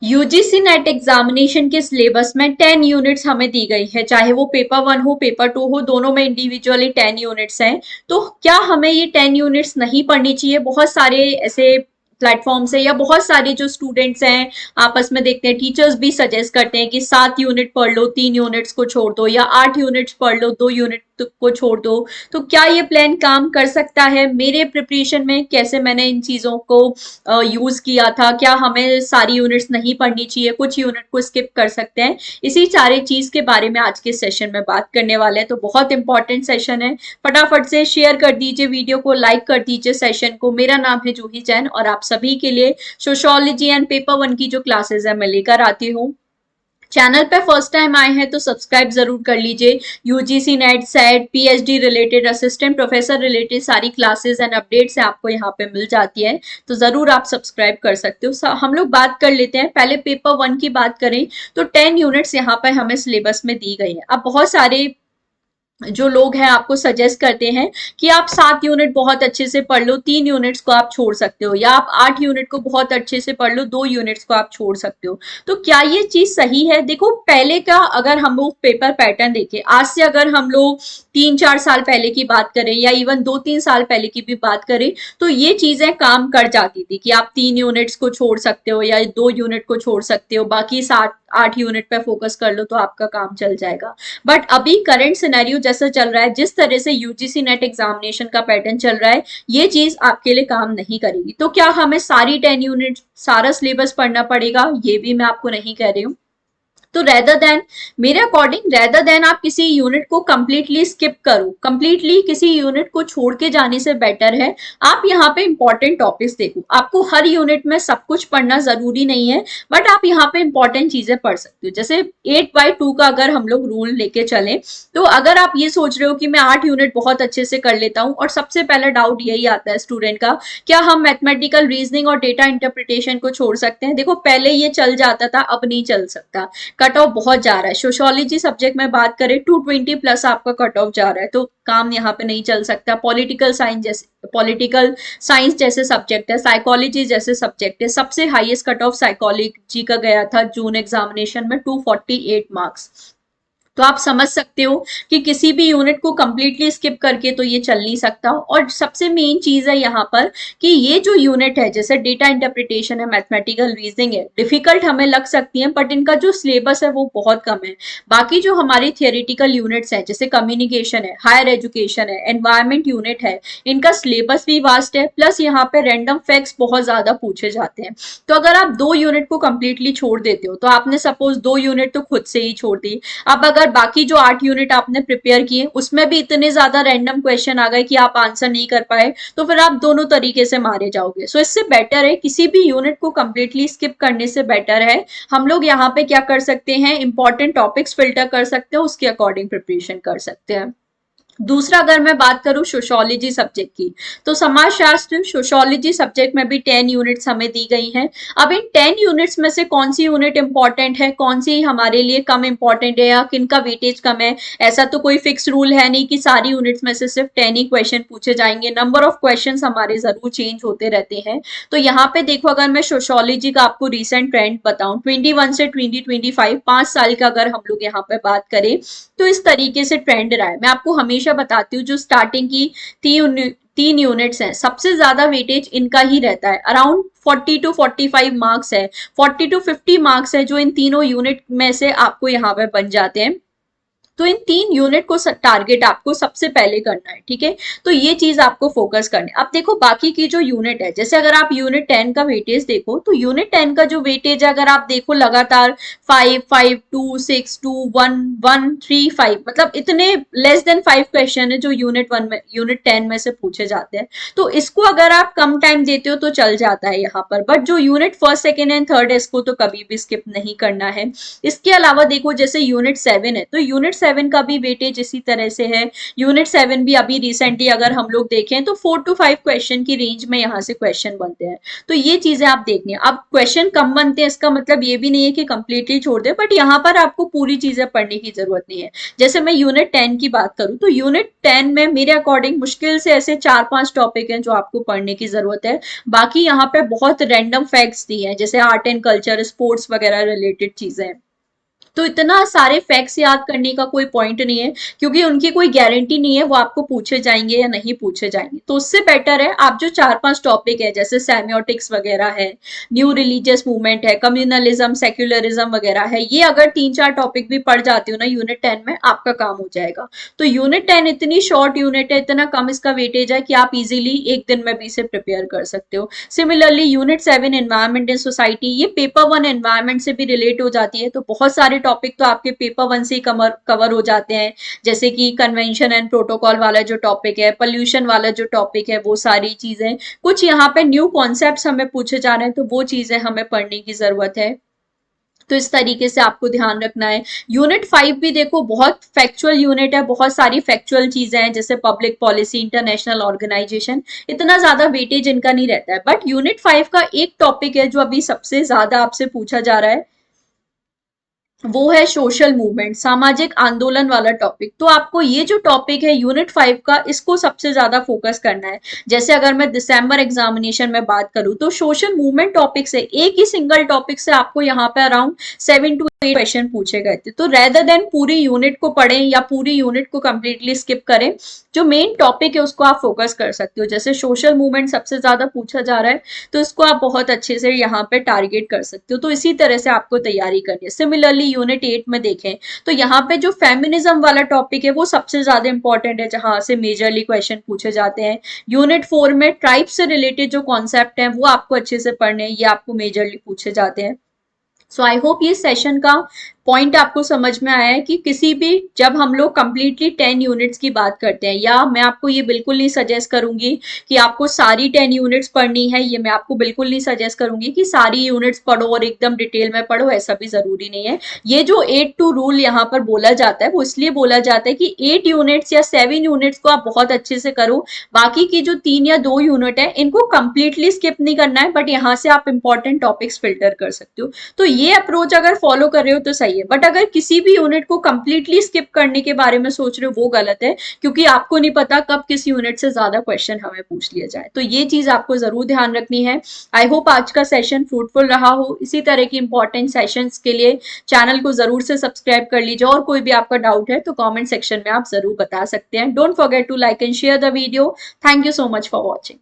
UGC net examination के syllabus में 10 units हमें दी गई है, चाहे वो पेपर 1 हो पेपर 2 हो, दोनों में इंडिविजुअली 10 यूनिट्स हैं। तो क्या हमें ये 10 यूनिट्स नहीं पढ़नी चाहिए? बहुत सारे ऐसे प्लेटफॉर्म्स है या बहुत सारे जो स्टूडेंट्स हैं आपस में देखते हैं, टीचर्स भी सजेस्ट करते हैं कि 7 यूनिट पढ़ लो, 3 यूनिट्स को छोड़ दो, या 8 यूनिट्स पढ़ लो, 2 यूनिट को छोड़ दो। तो क्या ये प्लान काम कर सकता है मेरे प्रिपरेशन में? कैसे मैंने इन चीजों को यूज किया था? क्या हमें सारी यूनिट्स नहीं पढ़नी चाहिए, कुछ यूनिट को स्किप कर सकते हैं? इसी सारे चीज के बारे में आज के सेशन में बात करने वाले हैं। तो बहुत इंपॉर्टेंट सेशन है, फटाफट से शेयर कर दीजिए वीडियो को, लाइक कर दीजिए सेशन को। मेरा नाम है जूही जैन और आप सभी के लिए सोशियोलॉजी एंड पेपर 1 की जो क्लासेस है मैं लेकर आती हूँ। चैनल पे फर्स्ट टाइम आए हैं तो सब्सक्राइब जरूर कर लीजिए। UGC net set PhD related, assistant professor related सारी क्लासेस एंड अपडेट्स आपको यहाँ पे मिल जाती है, तो जरूर आप सब्सक्राइब कर सकते हो। हम लोग बात कर लेते हैं, पहले पेपर 1 की बात करें तो 10 यूनिट्स यहाँ पे हमें सिलेबस में दी गई है। अब बहुत सारे जो लोग हैं आपको सजेस्ट करते हैं कि आप 7 यूनिट बहुत अच्छे से पढ़ लो, 3 यूनिट्स को आप छोड़ सकते हो, या आप 8 यूनिट को बहुत अच्छे से पढ़ लो, 2 यूनिट्स को आप छोड़ सकते हो। तो क्या ये चीज सही है? देखो, पहले का अगर हम लोग पेपर पैटर्न देखें, आज से अगर हम लोग 3-4 साल पहले की बात करें या इवन 2-3 साल पहले की भी बात करें, तो ये चीजें काम कर जाती थी कि आप 3 यूनिट्स को छोड़ सकते हो या 2 यूनिट को छोड़ सकते हो, बाकी 7-8 यूनिट पे फोकस कर लो तो आपका काम चल जाएगा। बट अभी करंट सिनेरियो जैसा चल रहा है, जिस तरह से यूजीसी नेट एग्जामिनेशन का पैटर्न चल रहा है, ये चीज आपके लिए काम नहीं करेगी। तो क्या हमें सारी 10 यूनिट सारा सिलेबस पढ़ना पड़ेगा? ये भी मैं आपको नहीं कह रही हूँ। तो रेदर देन, मेरे अकॉर्डिंग रेदर देन आप किसी यूनिट को कंप्लीटली स्किप करो, कंप्लीटली किसी यूनिट को छोड़ के जाने से बेटर है आप यहाँ पे इंपॉर्टेंट टॉपिक्स देखो। आपको हर यूनिट में सब कुछ पढ़ना जरूरी नहीं है, बट आप यहाँ पे इंपॉर्टेंट चीजें पढ़ सकते हो। जैसे 8/2 का अगर हम लोग रूल लेके चले, तो अगर आप ये सोच रहे हो कि मैं 8 यूनिट बहुत अच्छे से कर लेता हूँ, और सबसे पहला डाउट यही आता है स्टूडेंट का, क्या हम मैथमेटिकल रीजनिंग और डेटा इंटरप्रिटेशन को छोड़ सकते हैं? देखो, पहले ये चल जाता था, अब नहीं चल सकता। कट ऑफ बहुत जा रहा है। सोशियोलॉजी सब्जेक्ट में बात करें 220 प्लस आपका कट ऑफ जा रहा है, तो काम यहाँ पे नहीं चल सकता। पॉलिटिकल साइंस जैसे सब्जेक्ट है, साइकोलॉजी जैसे सब्जेक्ट है, सबसे हाईएस्ट कट ऑफ साइकोलॉजी का गया था जून एग्जामिनेशन में 248 मार्क्स। तो आप समझ सकते हो कि किसी भी यूनिट को कंप्लीटली स्किप करके तो ये चल नहीं सकता। और सबसे मेन चीज है यहाँ पर कि ये जो यूनिट है, जैसे डेटा इंटरप्रिटेशन है, मैथमेटिकल रीजनिंग है, डिफिकल्ट हमें लग सकती है, बट इनका जो सिलेबस है वो बहुत कम है। बाकी जो हमारी थियोरिटिकल यूनिट्स है, जैसे कम्युनिकेशन है, हायर एजुकेशन है, एनवायरमेंट यूनिट है, इनका सिलेबस भी वास्ट है, प्लस यहाँ पे रैंडम फैक्ट्स बहुत ज्यादा पूछे जाते हैं। तो अगर आप 2 यूनिट को कंप्लीटली छोड़ देते हो, तो आपने सपोज 2 यूनिट तो खुद से ही छोड़ दी, अब अगर बाकी जो 8 यूनिट आपने प्रिपेयर किए उसमें भी इतने ज्यादा रैंडम क्वेश्चन आ गए कि आप आंसर नहीं कर पाए, तो फिर आप दोनों तरीके से मारे जाओगे। सो इससे बेटर है किसी भी यूनिट को कंप्लीटली स्किप करने से बेटर है हम लोग यहाँ पे क्या कर सकते हैं, इंपॉर्टेंट टॉपिक्स फिल्टर कर सकते हैं, उसके अकॉर्डिंग प्रिपरेशन कर सकते हैं। दूसरा, अगर मैं बात करूं सोशियोलॉजी सब्जेक्ट की, तो समाजशास्त्र सोशियोलॉजी सब्जेक्ट में भी 10 यूनिट्स हमें दी गई हैं। अब इन 10 यूनिट्स में से कौन सी यूनिट इंपॉर्टेंट है, कौन सी हमारे लिए कम इंपॉर्टेंट है, या किनका वेटेज कम है, ऐसा तो कोई फिक्स रूल है नहीं कि सारी यूनिट्स में से सिर्फ 10 ही क्वेश्चन पूछे जाएंगे। नंबर ऑफ क्वेश्चन हमारे जरूर चेंज होते रहते हैं। तो यहाँ पे देखो, अगर मैं सोशियोलॉजी का आपको रिसेंट ट्रेंड बताऊं, 21 से 2025, 5 साल का अगर हम लोग यहाँ पे बात करें, तो इस तरीके से ट्रेंड रहा है। मैं आपको हमेशा बताती हूँ, जो स्टार्टिंग की 3 यूनिट्स हैं, सबसे ज्यादा वेटेज इनका ही रहता है, अराउंड 40 to 45 मार्क्स है, 40 to 50 मार्क्स है जो इन तीनों यूनिट में से आपको यहाँ पे बन जाते हैं। तो इन 3 यूनिट को टारगेट आपको सबसे पहले करना है, ठीक है? तो ये चीज आपको फोकस करनी है। अब देखो, बाकी की जो यूनिट है, जैसे अगर आप यूनिट 10 का वेटेज देखो, तो यूनिट 10 का जो वेटेज है, अगर आप देखो लगातार 5, 5, 2, 6, 2, 1, 1, 3, 5, मतलब इतने लेस देन 5 क्वेश्चन है जो यूनिट 10 में से पूछे जाते हैं। तो इसको अगर आप कम टाइम देते हो तो चल जाता है यहाँ पर, बट जो unit first, second and third है, इसको तो कभी भी स्किप नहीं करना है। इसके अलावा देखो, जैसे यूनिट 7 है, तो यूनिट 7 का भी वेटेज इसी तरह से है। यूनिट 7 भी अभी रिसेंटली अगर हम लोग देखें तो 4 to 5 क्वेश्चन की रेंज में यहाँ से क्वेश्चन बनते हैं। तो ये चीजें आप देखनी है। अब क्वेश्चन कम बनते हैं इसका मतलब ये भी नहीं है कि कंप्लीटली छोड़ दे, बट यहाँ पर आपको पूरी चीजें पढ़ने की जरूरत नहीं है। जैसे मैं यूनिट 10 की बात करूं तो यूनिट 10 में मेरे अकॉर्डिंग मुश्किल से ऐसे 4-5 टॉपिक हैं जो आपको पढ़ने की जरूरत है। बाकी यहाँ पे बहुत रैंडम फैक्ट्स दिए हैं, जैसे आर्ट एंड कल्चर, स्पोर्ट्स वगैरह रिलेटेड चीजें हैं। तो इतना सारे फैक्ट्स याद करने का कोई पॉइंट नहीं है, क्योंकि उनकी कोई गारंटी नहीं है वो आपको पूछे जाएंगे या नहीं पूछे जाएंगे। तो उससे बेटर है आप जो 4-5 टॉपिक है, जैसे सेमियोटिक्स वगैरह है, न्यू रिलीजियस मूवमेंट है, कम्युनलिज्म, सेक्युलरिज्म वगैरह है, ये अगर 3-4 टॉपिक भी पढ़ जाते हो ना यूनिट 10 में, आपका काम हो जाएगा। तो यूनिट 10 इतनी शॉर्ट यूनिट है, इतना कम इसका वेटेज है कि आप इजीली एक दिन में भी इसे प्रिपेयर कर सकते हो। Similarly unit 7 environment in society, ये पेपर 1 एनवायरमेंट से भी रिलेट हो जाती है। तो बहुत सारे टॉपिक तो आपके पेपर 1 से ही कवर हो जाते हैं, जैसे कि कन्वेंशन एंड प्रोटोकॉल वाला जो टॉपिक है, पोल्यूशन वाला जो टॉपिक है, वो सारी चीजें। कुछ यहाँ पे न्यू कॉन्सेप्ट्स हमें पूछे जा रहे हैं, तो वो चीजें हमें पढ़ने की जरूरत है। तो इस तरीके से आपको ध्यान रखना है। यूनिट 5 भी देखो बहुत फैक्चुअल यूनिट है, बहुत सारी फैक्चुअल चीजें हैं, जैसे पब्लिक पॉलिसी, इंटरनेशनल ऑर्गेनाइजेशन, इतना ज्यादा वेटेज इनका नहीं रहता है। बट यूनिट 5 का एक टॉपिक है जो अभी सबसे ज्यादा आपसे पूछा जा रहा है, वो है सोशल मूवमेंट, सामाजिक आंदोलन वाला टॉपिक। तो आपको ये जो टॉपिक है यूनिट 5 का, इसको सबसे ज्यादा फोकस करना है। जैसे अगर मैं दिसंबर एग्जामिनेशन में बात करूं तो सोशल मूवमेंट टॉपिक से, एक ही सिंगल टॉपिक से आपको यहाँ पे अराउंड 7 to 8 क्वेश्चन पूछे गए थे। तो रेदर देन पूरी यूनिट को पढ़ें या पूरी यूनिट को कंप्लीटली स्किप करें, जो मेन टॉपिक है उसको आप फोकस कर सकते हो। जैसे सोशल मूवमेंट सबसे ज्यादा पूछा जा रहा है, तो इसको आप बहुत अच्छे से यहाँ पे टारगेट कर सकते हो। तो इसी तरह से आपको तैयारी करनी है। सिमिलरली यूनिट 8 में देखें तो यहाँ पे जो फेमिनिज्म वाला टॉपिक है वो सबसे ज्यादा इंपॉर्टेंट है, जहां से मेजरली क्वेश्चन पूछे जाते हैं। यूनिट 4 में ट्राइब से रिलेटेड जो कॉन्सेप्ट है वो आपको अच्छे से पढ़ने हैं, ये आपको मेजरली पूछे जाते हैं। सो आई होप ये सेशन का पॉइंट आपको समझ में आया है कि किसी भी, जब हम लोग कंप्लीटली 10 यूनिट्स की बात करते हैं, या मैं आपको ये बिल्कुल नहीं सजेस्ट करूंगी कि आपको सारी 10 यूनिट्स पढ़नी है, ये मैं आपको बिल्कुल नहीं सजेस्ट करूंगी कि सारी यूनिट्स पढ़ो और एकदम डिटेल में पढ़ो, ऐसा भी जरूरी नहीं है। ये जो 8 to रूल यहाँ पर बोला जाता है वो इसलिए बोला जाता है कि 8 यूनिट्स या 7 यूनिट्स को आप बहुत अच्छे से करो, बाकी की जो 3 या 2 यूनिट है इनको कंप्लीटली स्किप नहीं करना है, बट यहाँ से आप इंपॉर्टेंट टॉपिक्स फिल्टर कर सकते हो। तो ये अप्रोच अगर फॉलो कर रहे हो तो सही है, बट अगर किसी भी यूनिट को कंप्लीटली स्किप करने के बारे में सोच रहे हो वो गलत है, क्योंकि आपको नहीं पता कब किस यूनिट से ज्यादा क्वेश्चन हमें पूछ लिया जाए। तो ये चीज आपको जरूर ध्यान रखनी है। आई होप आज का सेशन फ्रूटफुल रहा हो। इसी तरह की इंपॉर्टेंट सेशंस के लिए चैनल को जरूर से सब्सक्राइब कर लीजिए, और कोई भी आपका डाउट है तो कॉमेंट सेक्शन में आप जरूर बता सकते हैं। Don't forget to like and share the video. Thank you so much for watching.